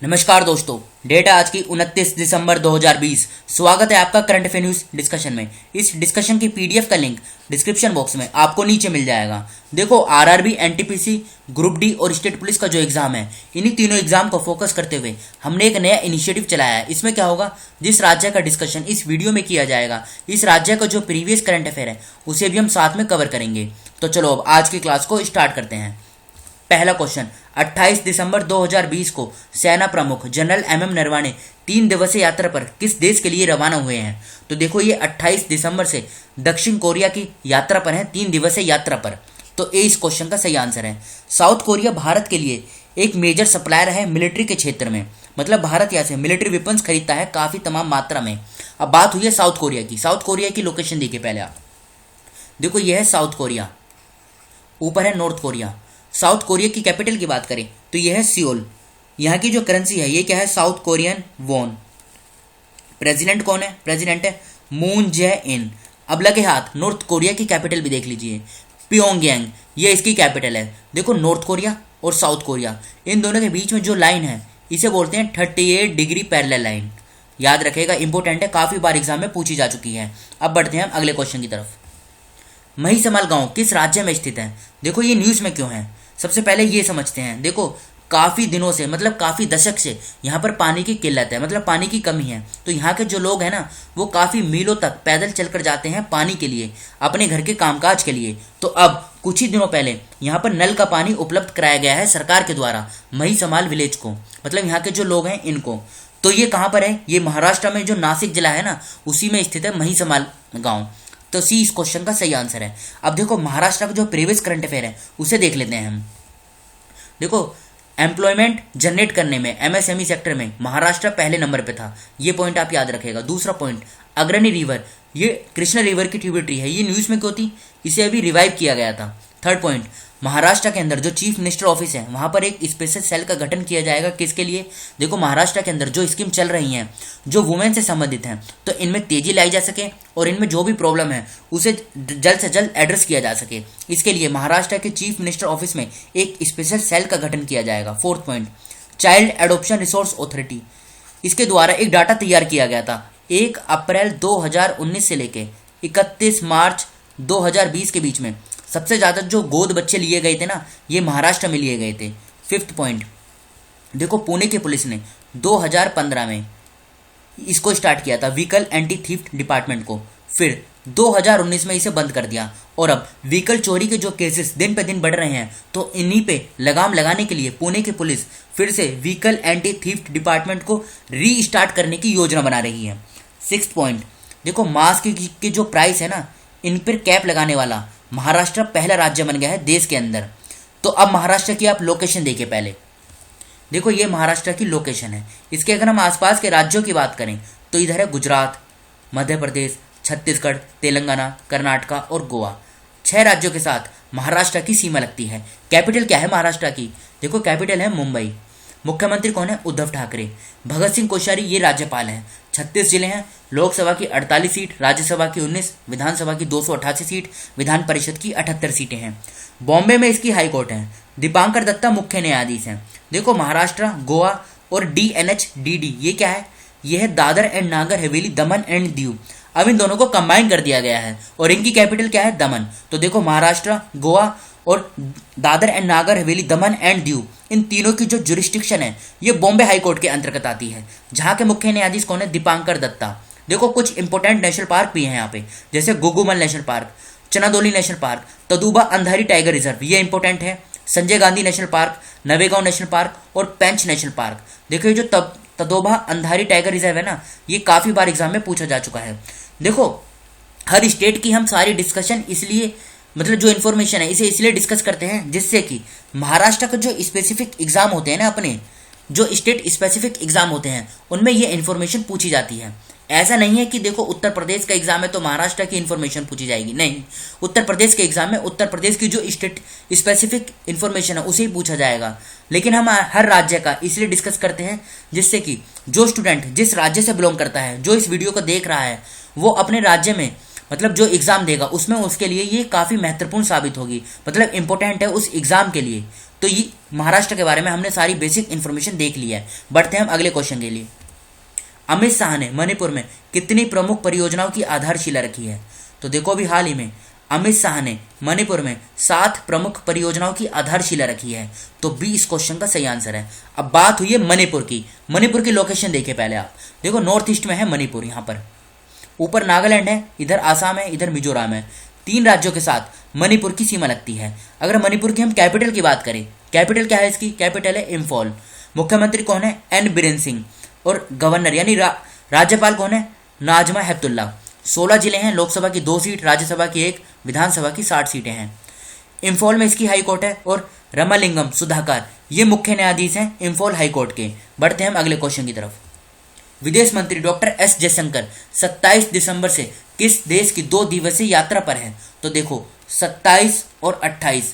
नमस्कार दोस्तों, डेट है आज की 29 दिसंबर 2020। स्वागत है आपका करंट अफेयर न्यूज डिस्कशन में। इस डिस्कशन की पीडीएफ का लिंक डिस्क्रिप्शन बॉक्स में आपको नीचे मिल जाएगा। देखो, आरआरबी, एनटीपीसी, ग्रुप डी और स्टेट पुलिस का जो एग्जाम है, इन्हीं तीनों एग्जाम को फोकस करते हुए हमने एक नया इनिशिएटिव चलाया है। इसमें क्या होगा, जिस राज्य का डिस्कशन इस वीडियो में किया जाएगा, इस राज्य का जो प्रीवियस करंट अफेयर है उसे भी हम साथ में कवर करेंगे। तो चलो अब आज की क्लास को स्टार्ट करते हैं। पहला क्वेश्चन, 28 दिसंबर 2020 को सेना प्रमुख जनरल एमएम नरवणे 3 दिवसीय यात्रा पर किस देश के लिए रवाना हुए हैं? तो देखो, ये 28 दिसंबर से दक्षिण कोरिया की यात्रा पर है, 3 दिवसीय यात्रा पर। तो ए इस क्वेश्चन का सही आंसर है। साउथ कोरिया भारत के लिए एक मेजर सप्लायर है मिलिट्री के क्षेत्र में, मतलब भारत यहाँ से मिलिट्री वेपन्स खरीदता है काफी तमाम मात्रा में। अब बात हुई है साउथ कोरिया की। साउथ कोरिया की लोकेशन देखिए पहले आप। देखो, ये है साउथ कोरिया, ऊपर है नॉर्थ कोरिया। साउथ कोरिया की कैपिटल की बात करें तो यह है सियोल। यहाँ की जो करेंसी है ये क्या है, साउथ कोरियन वॉन। प्रेसिडेंट कौन है? प्रेसिडेंट है मून जे इन। अब लगे हाथ, नॉर्थ कोरिया की कैपिटल भी देख लीजिए, प्योंगयांग, ये इसकी कैपिटल है। देखो, नॉर्थ कोरिया और साउथ कोरिया, इन दोनों के बीच में जो लाइन है इसे बोलते हैं 38 डिग्री पैरेलल लाइन। याद रखेगा, इंपॉर्टेंट है, काफी बार एग्जाम में पूछी जा चुकी है। अब बढ़ते हैं हम अगले क्वेश्चन की तरफ। महिसमाल गांव किस राज्य में स्थित है? देखो, ये न्यूज में क्यों है, सबसे पहले ये समझते हैं। देखो, काफी दिनों से, मतलब काफी दशक से यहाँ पर पानी की किल्लत है, मतलब पानी की कमी है। तो यहाँ के जो लोग हैं ना, वो काफी मीलों तक पैदल चलकर जाते हैं पानी के लिए, अपने घर के कामकाज के लिए। तो अब कुछ ही दिनों पहले यहाँ पर नल का पानी उपलब्ध कराया गया है सरकार के द्वारा महिसमाल विलेज को, मतलब यहाँ के जो लोग हैं इनको। तो ये कहाँ पर है? ये महाराष्ट्र में जो नासिक जिला है ना, उसी में स्थित है महिसमाल गाँव। तो सी इस क्वेश्चन का सही आंसर है। अब देखो, महाराष्ट्र का जो प्रीवियस करंट अफेयर है उसे देख लेते हैं हम। देखो, एम्प्लॉयमेंट जनरेट करने में एमएसएमई सेक्टर में महाराष्ट्र पहले नंबर पे था, ये पॉइंट आप याद रखेगा। दूसरा पॉइंट, अग्रणी रिवर, ये कृष्णा रिवर की ट्रिब्यूटरी है, ये न्यूज में क्यों थी, इसे अभी रिवाइव किया गया था। थर्ड पॉइंट, महाराष्ट्र के अंदर जो चीफ मिनिस्टर ऑफिस है वहां पर एक स्पेशल सेल का गठन किया जाएगा। किसके लिए? देखो, महाराष्ट्र के अंदर जो स्कीम चल रही हैं जो वुमेन से संबंधित हैं, तो इनमें तेजी लाई जा सके और इनमें जो भी प्रॉब्लम है उसे जल्द से जल्द एड्रेस किया जा सके, इसके लिए महाराष्ट्र के चीफ मिनिस्टर ऑफिस में एक स्पेशल सेल का गठन किया जाएगा। Fourth point, child adoption resource authority, इसके द्वारा एक डाटा तैयार किया गया था। 1 अप्रैल 2019 से लेके 31 मार्च 2020 के बीच में सबसे ज्यादा जो गोद बच्चे लिए गए थे ना, ये महाराष्ट्र में लिए गए थे। फिफ्थ पॉइंट, देखो, पुणे की पुलिस ने 2015 में इसको स्टार्ट किया था, व्हीकल एंटी थीफ्ट डिपार्टमेंट को। फिर 2019 में इसे बंद कर दिया और अब व्हीकल चोरी के जो केसेस दिन पे दिन बढ़ रहे हैं, तो इन्हीं पे लगाम लगाने के लिए पुणे की पुलिस फिर से व्हीकल एंटी थीफ्ट डिपार्टमेंट को रीस्टार्ट करने की योजना बना रही है। सिक्स्थ पॉइंट, देखो, मास्क की जो प्राइस है ना, इन पर कैप लगाने वाला महाराष्ट्र पहला राज्य बन गया है देश के अंदर। तो अब महाराष्ट्र की आप लोकेशन देखिए पहले। देखो, ये महाराष्ट्र की लोकेशन है। इसके अगर हम आसपास के राज्यों की बात करें तो इधर है गुजरात, मध्य प्रदेश, छत्तीसगढ़, तेलंगाना, कर्नाटका और गोवा। 6 राज्यों के साथ महाराष्ट्र की सीमा लगती है। कैपिटल क्या है महाराष्ट्र की? देखो, कैपिटल है मुंबई। मुख्यमंत्री कौन है? उद्धव ठाकरे। भगत सिंह कोश्यारी ये राज्यपाल हैं। 36 जिले हैं, लोकसभा की 48 सीट, राज्यसभा की 19, विधानसभा की 288 सीट, विधान परिषद की 78 सीटें हैं। बॉम्बे में इसकी हाई कोर्ट है। दीपांकर दत्ता मुख्य न्यायाधीश हैं। देखो, महाराष्ट्र, गोवा और DNH-DD ये क्या है? ये है Dadar and Nagar Haveli, Daman and Diu. अब इन दोनों को कंबाइन कर दिया गया है और इनकी कैपिटल क्या है? दमन। तो देखो, महाराष्ट्र, गोवा और Dadar and Nagar Haveli, Daman and Diu, इन तीनों की जो जुरिस्डिक्शन है ये बॉम्बे हाई कोर्ट के अंतर्गत आती है, जहां के मुख्य न्यायाधीश कौन है? दीपांकर दत्ता। देखो, कुछ इंपोर्टेंट नेशनल पार्क भी हैं यहाँ पे, जैसे गुगुमल national park, चनादोली national park, तदुबा Andhari tiger reserve, ये इंपॉर्टेंट है। Sanjay Gandhi national park, Navegaon national park और पेंच नेशनल पार्क। देखो, ये जो तदोबा अंधारी टाइगर रिजर्व है ना, ये काफी बार एग्जाम में पूछा जा चुका है। देखो, हर स्टेट की हम सारी डिस्कशन इसलिए, मतलब जो इन्फॉर्मेशन है इसे इसलिए डिस्कस करते हैं जिससे कि महाराष्ट्र का जो स्पेसिफिक एग्जाम होते हैं ना, अपने जो स्टेट स्पेसिफिक एग्जाम होते हैं उनमें ये इन्फॉर्मेशन पूछी जाती है। ऐसा नहीं है कि देखो, उत्तर प्रदेश का एग्जाम है तो महाराष्ट्र की इन्फॉर्मेशन पूछी जाएगी, नहीं। उत्तर प्रदेश के एग्जाम में उत्तर प्रदेश की जो स्टेट स्पेसिफिक इन्फॉर्मेशन है उसे ही पूछा जाएगा। लेकिन हम हर राज्य का इसलिए डिस्कस करते हैं जिससे कि जो स्टूडेंट जिस राज्य से बिलोंग करता है, जो इस वीडियो को देख रहा है, वो अपने राज्य में मतलब जो एग्जाम देगा उसमें उसके लिए ये काफी महत्वपूर्ण साबित होगी, मतलब इंपॉर्टेंट है उस एग्जाम के लिए। तो ये महाराष्ट्र के बारे में हमने सारी बेसिक इन्फॉर्मेशन देख ली है। बढ़ते हैं हम अगले क्वेश्चन के लिए। अमित शाह ने मणिपुर में कितनी प्रमुख परियोजनाओं की आधारशिला रखी है? तो देखो अभी हाल ही में अमित शाह ने मणिपुर में 7 प्रमुख परियोजनाओं की आधारशिला रखी है। तो बी इस क्वेश्चन का सही आंसर है। अब बात हुई है मणिपुर की। मणिपुर की लोकेशन देखिए पहले आप, देखो नॉर्थ ईस्ट में है मणिपुर, यहाँ पर ऊपर नागालैंड है, इधर आसाम है, इधर मिजोरम है। 3 राज्यों के साथ मणिपुर की सीमा लगती है। अगर मणिपुर की हम कैपिटल की बात करें, कैपिटल क्या है इसकी? कैपिटल है इम्फॉल। मुख्यमंत्री कौन है? एन बीरेन सिंह। और गवर्नर यानी राज्यपाल कौन है? नाजमा हेपतुल्ला। 16 जिले हैं, लोकसभा की 2 सीट, राज्यसभा की 1, विधानसभा की 60 सीटें हैं। इम्फॉल में इसकी हाई कोर्ट है और रमालिंगम सुधाकर ये मुख्य न्यायाधीश हैं इम्फॉल हाई कोर्ट के। बढ़ते हैं हम अगले क्वेश्चन की तरफ। विदेश मंत्री डॉक्टर एस जयशंकर 27 दिसंबर से किस देश की 2 दिवसीय यात्रा पर है? तो देखो 27 और 28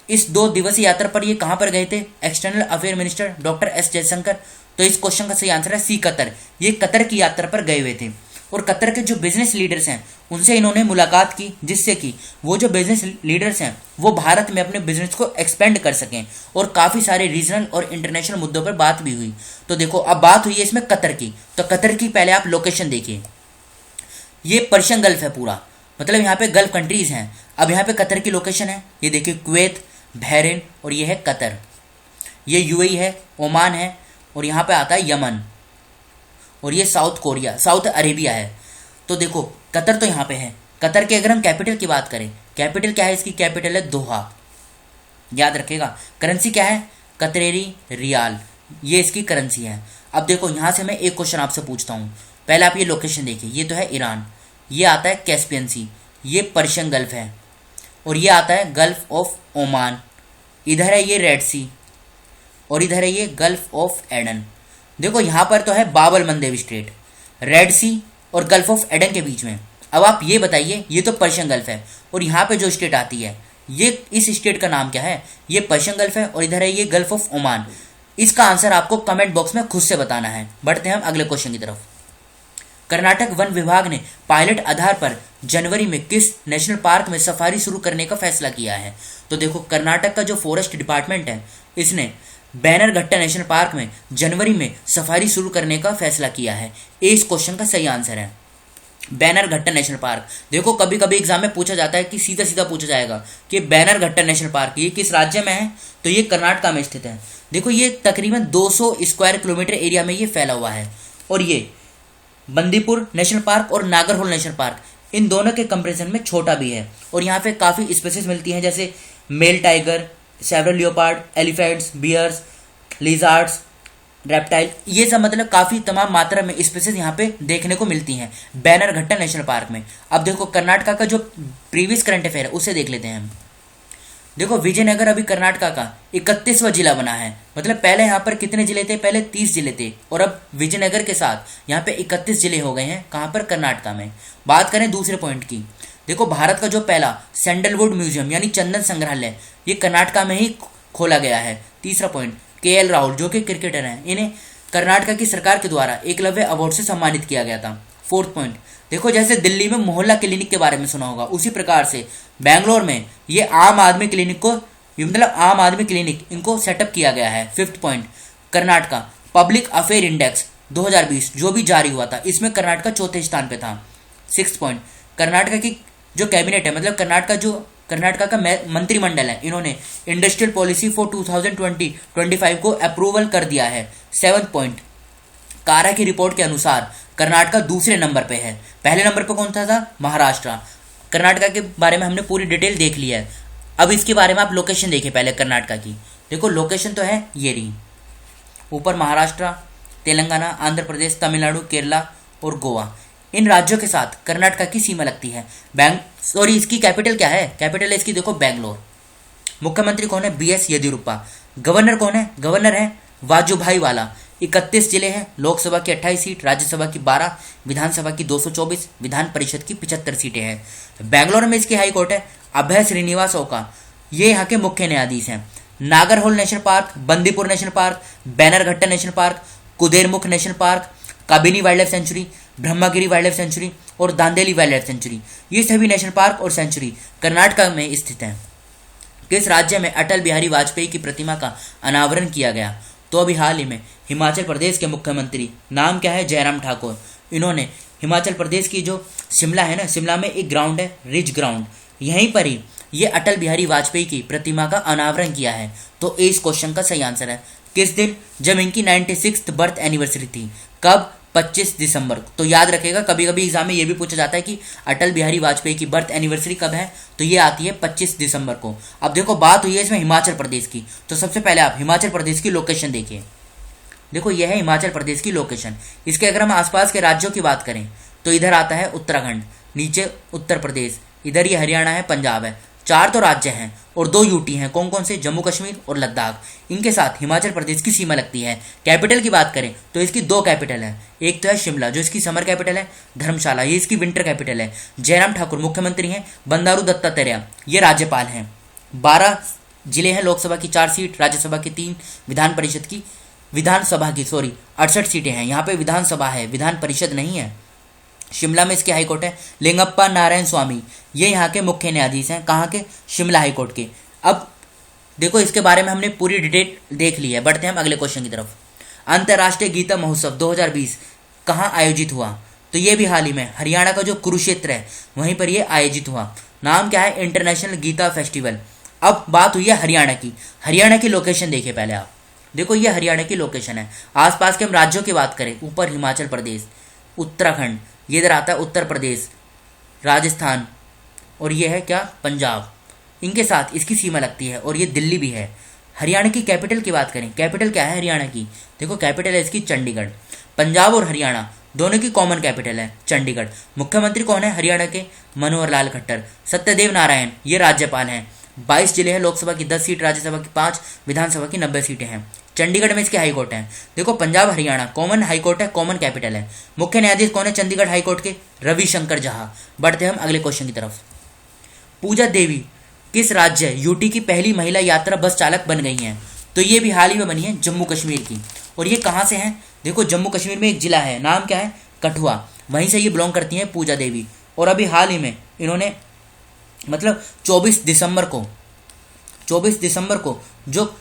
इस 2 दिवसीय यात्रा पर ये कहां पर गए थे? External affair minister doctor S Jaishankar. तो इस क्वेश्चन का सही आंसर है सी, कतर। ये कतर की यात्रा पर गए हुए थे और कतर के जो बिजनेस लीडर्स हैं उनसे इन्होंने मुलाकात की, जिससे कि वो जो बिजनेस लीडर्स हैं वो भारत में अपने बिजनेस को एक्सपेंड कर सकें और काफ़ी सारे रीजनल और इंटरनेशनल मुद्दों पर बात भी हुई। तो देखो अब बात हुई है इसमें कतर की, तो कतर की पहले आप लोकेशन देखिए, ये पर्शियन गल्फ है पूरा, मतलब यहाँ पे गल्फ कंट्रीज हैं। अब यहाँ पे कतर की लोकेशन है, ये देखिए कुवैत, बहरीन और ये है कतर। ये यूएई है, ओमान है और यहाँ पे आता है यमन और ये साउथ कोरिया, साउथ अरेबिया है। तो देखो कतर तो यहाँ पे है। कतर के अगर हम कैपिटल की बात करें, कैपिटल क्या है इसकी? कैपिटल है दोहा, याद रखेगा। करेंसी क्या है? कतरेरी रियाल, ये इसकी करेंसी है। अब देखो यहाँ से मैं एक क्वेश्चन आपसे पूछता हूँ, पहले आप ये लोकेशन देखिए, ये तो है ईरान, ये आता है कैस्पियन सी, ये पर्शियन गल्फ है और ये आता है गल्फ ऑफ ओमान, इधर है ये रेड सी और इधर है ये गल्फ ऑफ एडन। देखो यहाँ पर तो है बाबल मंदेव स्ट्रेट, रेड सी और गल्फ ऑफ एडन के बीच में। अब आप ये बताइए, ये तो पर्शियन गल्फ है और यहाँ पे जो स्टेट आती है ये, इस स्टेट का नाम क्या है? ये पर्शियन गल्फ है और इधर है ये गल्फ ऑफ ओमान। इसका आंसर आपको कमेंट बॉक्स में खुद से बताना है। बढ़ते हैं हम अगले क्वेश्चन की तरफ। कर्नाटक वन विभाग ने पायलट आधार पर जनवरी में किस नेशनल पार्क में सफारी शुरू करने का फैसला किया है? तो देखो कर्नाटक का जो फॉरेस्ट डिपार्टमेंट है इसने बैनरघट्टा नेशनल पार्क में जनवरी में सफारी शुरू करने का फैसला किया है। ए इस क्वेश्चन का सही आंसर है, बैनरघट्टा नेशनल पार्क। देखो कभी कभी एग्जाम में पूछा जाता है कि सीधा सीधा पूछा जाएगा कि बैनरघट्टा नेशनल पार्क ये किस राज्य में है? तो ये कर्नाटका में स्थित है। देखो ये तकरीबन 200 स्क्वायर किलोमीटर एरिया में ये फैला हुआ है और ये बंदीपुर नेशनल पार्क और नागरहोल नेशनल पार्क इन दोनों के कंपैरिजन में छोटा भी है और यहाँ पे काफ़ी स्पेसीज मिलती हैं, जैसे male tiger, several leopard, elephants, bears, lizards, reptile, ये सब मतलब काफ़ी तमाम मात्रा में स्पेसीज यहाँ पे देखने को मिलती हैं बैनरघट्टा नेशनल पार्क में। अब देखो कर्नाटका का जो प्रीवियस करंट अफेयर है उसे देख लेते हैं हम। देखो विजयनगर अभी कर्नाटका का 31वां जिला बना है, मतलब पहले यहाँ पर कितने जिले थे? पहले 30 जिले थे और अब विजयनगर के साथ यहाँ पे 31 जिले हो गए हैं। कहाँ पर? कर्नाटका में। बात करें दूसरे पॉइंट की, देखो भारत का जो पहला सैंडलवुड म्यूजियम यानी चंदन संग्रहालय ये कर्नाटका में ही खोला गया है। तीसरा पॉइंट, KL राहुल जो कि क्रिकेटर हैं, इन्हें कर्नाटका की सरकार के द्वारा एकलव्य अवार्ड से सम्मानित किया गया था। फोर्थ पॉइंट, देखो जैसे दिल्ली में मोहल्ला क्लिनिक के बारे में सुना होगा, उसी प्रकार से बैंगलोर में ये आम आदमी क्लिनिक को, मतलब आम आदमी क्लिनिक इनको सेटअप किया गया है। Fifth point, Karnataka public affair index 2020 जो भी जारी हुआ था इसमें कर्नाटका चौथे स्थान पे था। सिक्स पॉइंट, कर्नाटका की जो कैबिनेट है, मतलब कर्नाटका का मंत्रिमंडल है, इन्होंने इंडस्ट्रियल पॉलिसी फॉर 2020-25 को अप्रूवल कर दिया है। सेवंथ पॉइंट, कारा की रिपोर्ट के अनुसार कर्नाटका दूसरे नंबर पे है, पहले नंबर पे कौन था? महाराष्ट्र। कर्नाटका के बारे में हमने पूरी डिटेल देख ली है। अब इसके बारे में आप लोकेशन देखिए पहले कर्नाटका की। देखो लोकेशन तो है ये रही, ऊपर महाराष्ट्र, तेलंगाना, आंध्र प्रदेश, तमिलनाडु, केरला और गोवा, इन राज्यों के साथ कर्नाटका की सीमा लगती है। इसकी कैपिटल क्या है? कैपिटल है इसकी देखो बैंगलोर। मुख्यमंत्री कौन है? BS येदियुरप्पा। गवर्नर कौन है? गवर्नर है वाजुभाई वाला। 31 जिले हैं, लोकसभा की 28 सीट, राज्यसभा की 12, विधानसभा की 224, विधान परिषद की 75 सीटें हैं। बैंगलोर में इसकी हाई कोर्ट है अभय श्रीनिवास ओका, ये यहाँ के मुख्य न्यायाधीश हैं। Nagarhole national park, Bandipur national park, Bannerghatta national park, Kudremukh national park, Kabini wild life sanctuary, Brahmagiri wild life sanctuary और दांदेली वाइल्ड लाइफ सेंचुरी, ये सभी नेशनल पार्क और सेंचुरी कर्नाटका में स्थित हैं। किस राज्य में अटल बिहारी वाजपेयी की प्रतिमा का अनावरण किया गया? तो अभी हाल ही में हिमाचल प्रदेश के मुख्यमंत्री, नाम क्या है? जयराम ठाकुर, इन्होंने हिमाचल प्रदेश की जो शिमला है ना, शिमला में एक ग्राउंड है रिज ग्राउंड, यहीं पर ही ये अटल बिहारी वाजपेयी की प्रतिमा का अनावरण किया है। तो इस क्वेश्चन का सही आंसर है किस दिन? जब इनकी 96th बर्थ एनिवर्सरी थी। कब? 25 दिसंबर को। तो याद रखेगा, कभी कभी एग्जाम में ये भी पूछा जाता है कि अटल बिहारी वाजपेयी की बर्थ एनिवर्सरी कब है, तो ये आती है 25 दिसंबर को। अब देखो बात हुई है इसमें हिमाचल प्रदेश की, तो सबसे पहले आप हिमाचल प्रदेश की लोकेशन देखिए। देखो यह है हिमाचल प्रदेश की लोकेशन। इसके अगर हम आसपास के राज्यों की बात करें तो इधर आता है उत्तराखंड, नीचे उत्तर प्रदेश, इधर ये हरियाणा है, पंजाब है। 4 तो राज्य हैं और 2 यूटी हैं। कौन कौन से? जम्मू कश्मीर और लद्दाख। इनके साथ हिमाचल प्रदेश की सीमा लगती है। कैपिटल की बात करें तो इसकी 2 कैपिटल है। एक तो है शिमला जो इसकी समर कैपिटल है, धर्मशाला ये इसकी विंटर कैपिटल है। जयराम ठाकुर मुख्यमंत्री हैं, बंडारू दत्तात्रेय ये राज्यपाल हैं। 12 जिले हैं, लोकसभा की 4 सीट, राज्यसभा की 3, विधानसभा की 68 सीटें हैं। यहाँ पे विधानसभा है, विधान परिषद नहीं है। शिमला में इसके हाईकोर्ट है लिंगप्पा नारायण स्वामी, ये यहाँ के मुख्य न्यायाधीश हैं। कहाँ के? शिमला हाईकोर्ट के। अब देखो इसके बारे में हमने पूरी डिटेल देख ली है, बढ़ते हैं हम अगले क्वेश्चन की तरफ। अंतर्राष्ट्रीय गीता महोत्सव 2020 कहाँ आयोजित हुआ? तो ये भी हाल ही में हरियाणा का जो कुरुक्षेत्र है वहीं पर ये आयोजित हुआ। नाम क्या है? International Gita festival. अब बात हुई है हरियाणा की। हरियाणा की लोकेशन देखिए पहले आप। देखो ये हरियाणा की लोकेशन है। आसपास के हम राज्यों की बात करें, ऊपर हिमाचल प्रदेश, उत्तराखंड, ये इधर आता है उत्तर प्रदेश, राजस्थान, और ये है क्या? पंजाब। इनके साथ इसकी सीमा लगती है और ये दिल्ली भी है। हरियाणा की कैपिटल की बात करें, कैपिटल क्या है हरियाणा की? देखो कैपिटल है इसकी चंडीगढ़। पंजाब और हरियाणा दोनों की कॉमन कैपिटल है चंडीगढ़। मुख्यमंत्री कौन है हरियाणा के? मनोहर लाल खट्टर। सत्यदेव नारायण ये राज्यपाल हैं। 22 जिले हैं, लोकसभा की 10 सीट, राज्यसभा की 5, विधानसभा की 90 सीटें हैं। चंडीगढ़ में इसके हाई कोर्ट हैं। देखो Punjab Haryana common high court है, कॉमन कैपिटल है। मुख्य न्यायाधीश कौन है चंडीगढ़ हाई कोर्ट के? रविशंकर जहा। बढ़ते हैं हम अगले क्वेश्चन की तरफ। पूजा देवी किस राज्य यूटी की पहली महिला यात्रा बस चालक बन गई हैं? तो ये भी हाल ही में बनी है जम्मू कश्मीर की। और ये कहाँ से हैं? देखो जम्मू कश्मीर में एक जिला है, नाम क्या है? कठुआ, वहीं से ये बिलोंग करती हैं पूजा देवी। और अभी हाल ही में इन्होंने मतलब 24 दिसंबर को जो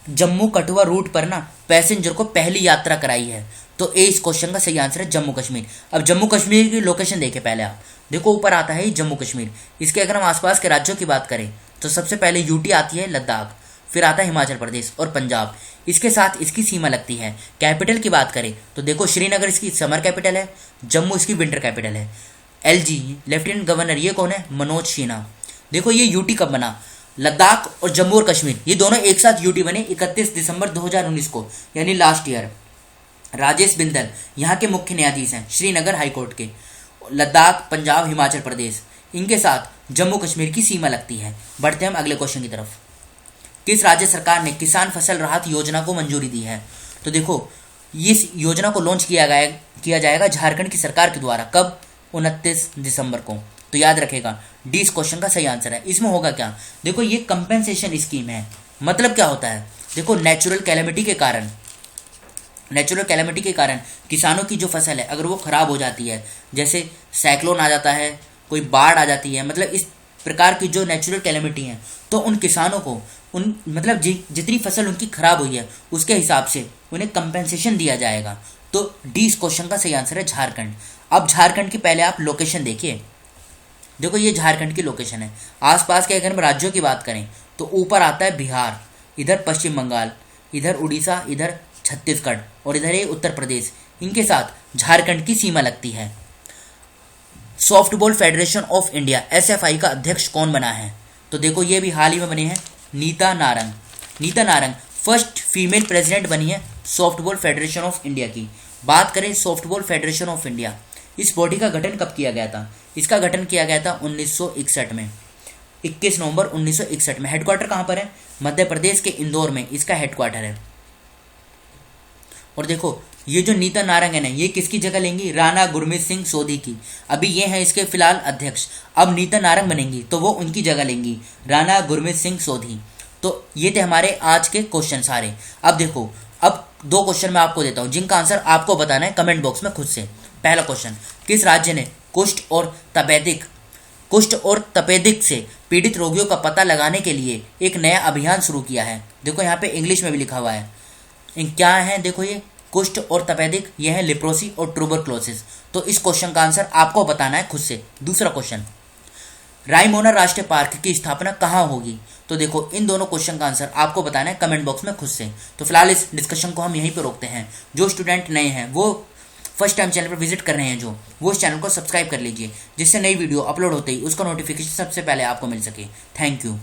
जम्मू कठुआ रूट पर ना पैसेंजर को पहली यात्रा कराई है। तो ए इस क्वेश्चन का सही आंसर है जम्मू कश्मीर। अब जम्मू कश्मीर की लोकेशन देखे पहले आप। देखो ऊपर आता है जम्मू कश्मीर। इसके अगर हम आसपास के राज्यों की बात करें तो सबसे पहले यूटी आती है, लद्दाख, फिर आता है हिमाचल प्रदेश और पंजाब। इसके साथ इसकी सीमा लगती है। कैपिटल की बात करें तो देखो श्रीनगर इसकी समर कैपिटल है, जम्मू इसकी विंटर कैपिटल है। एलजी लेफ्टिनेंट गवर्नर ये कौन है? मनोज सिन्हा। देखो ये यूटी कब बना? लद्दाख और जम्मू और कश्मीर ये दोनों एक साथ यूटी बने 31 दिसंबर 2019 को, यानी लास्ट ईयर। राजेश बिंदल यहाँ के मुख्य न्यायाधीश हैं श्रीनगर हाईकोर्ट के। लद्दाख, पंजाब, हिमाचल प्रदेश, इनके साथ जम्मू कश्मीर की सीमा लगती है। बढ़ते हैं हम अगले क्वेश्चन की तरफ। किस राज्य सरकार ने किसान फसल राहत योजना को मंजूरी दी है? तो देखो इस योजना को लॉन्च किया जाएगा झारखंड की सरकार के द्वारा। कब? 29 दिसंबर को। तो याद रखेगा डी इस क्वेश्चन का सही आंसर है। इसमें होगा क्या? देखो ये कंपेंसेशन स्कीम है। मतलब क्या होता है? देखो नेचुरल कैलेमिटी के कारण किसानों की जो फसल है अगर वो खराब हो जाती है, जैसे साइक्लोन आ जाता है, कोई बाढ़ आ जाती है, मतलब इस प्रकार की जो नेचुरल कैलेमिटी है, तो उन किसानों को जितनी फसल उनकी खराब हुई है उसके हिसाब से उन्हें कंपेंसेशन दिया जाएगा। तो डी इस क्वेश्चन का सही आंसर है झारखंड। अब झारखंड की पहले आप लोकेशन देखिए। देखो ये झारखंड की लोकेशन है। आसपास के अगर हम राज्यों की बात करें तो ऊपर आता है बिहार, इधर पश्चिम बंगाल, इधर उड़ीसा, इधर छत्तीसगढ़ और इधर है उत्तर प्रदेश। इनके साथ झारखंड की सीमा लगती है। Softball federation of India SFI का अध्यक्ष कौन बना है? तो देखो ये भी हाल ही में बने हैं Nita Narang first female president बनी है सॉफ्टबॉल फेडरेशन ऑफ इंडिया की। बात करें सॉफ्टबॉल फेडरेशन ऑफ इंडिया, इस बॉडी का गठन कब किया गया था? इसका गठन किया गया था 1961 में, 21 नवंबर 1961 में। हेडक्वार्टर कहाँ पर है? मध्य प्रदेश के इंदौर में इसका हेडक्वार्टर है। और देखो ये जो नीता नारंग है ना, ये किसकी जगह लेंगी? राणा गुरमीत सिंह सोधी की। अभी ये हैं इसके फिलहाल अध्यक्ष। अब नीता नारंग बनेंगी तो वो उनकी जगह लेंगी, राणा गुरमीत सिंह सोधी। तो ये थे हमारे आज के क्वेश्चन सारे। अब देखो, अब 2 क्वेश्चन मैं आपको देता हूँ जिनका आंसर आपको बताना है कमेंट बॉक्स में खुद से। पहला क्वेश्चन, किस राज्य ने कुष्ठ और तपेदिक से पीड़ित रोगियों का पता लगाने के लिए एक नया अभियान शुरू किया है। देखो यहाँ पे इंग्लिश में भी लिखा हुआ है। क्या है देखो, ये कुष्ठ और तपेदिक, ये है लेप्रोसी और ट्यूबरक्लोसिस। तो इस क्वेश्चन का आंसर आपको बताना है खुद से। दूसरा क्वेश्चन, रायमोना राष्ट्रीय पार्क की स्थापना कहाँ होगी? तो देखो इन दोनों क्वेश्चन का आंसर आपको बताना है कमेंट बॉक्स में खुद से। तो फिलहाल इस डिस्कशन को हम यहीं पर रोकते हैं। जो स्टूडेंट नए हैं, वो फर्स्ट टाइम चैनल पर विजिट कर रहे हैं जो, वो इस चैनल को सब्सक्राइब कर लीजिए, जिससे नई वीडियो अपलोड होते ही उसका नोटिफिकेशन सबसे पहले आपको मिल सके। Thank you.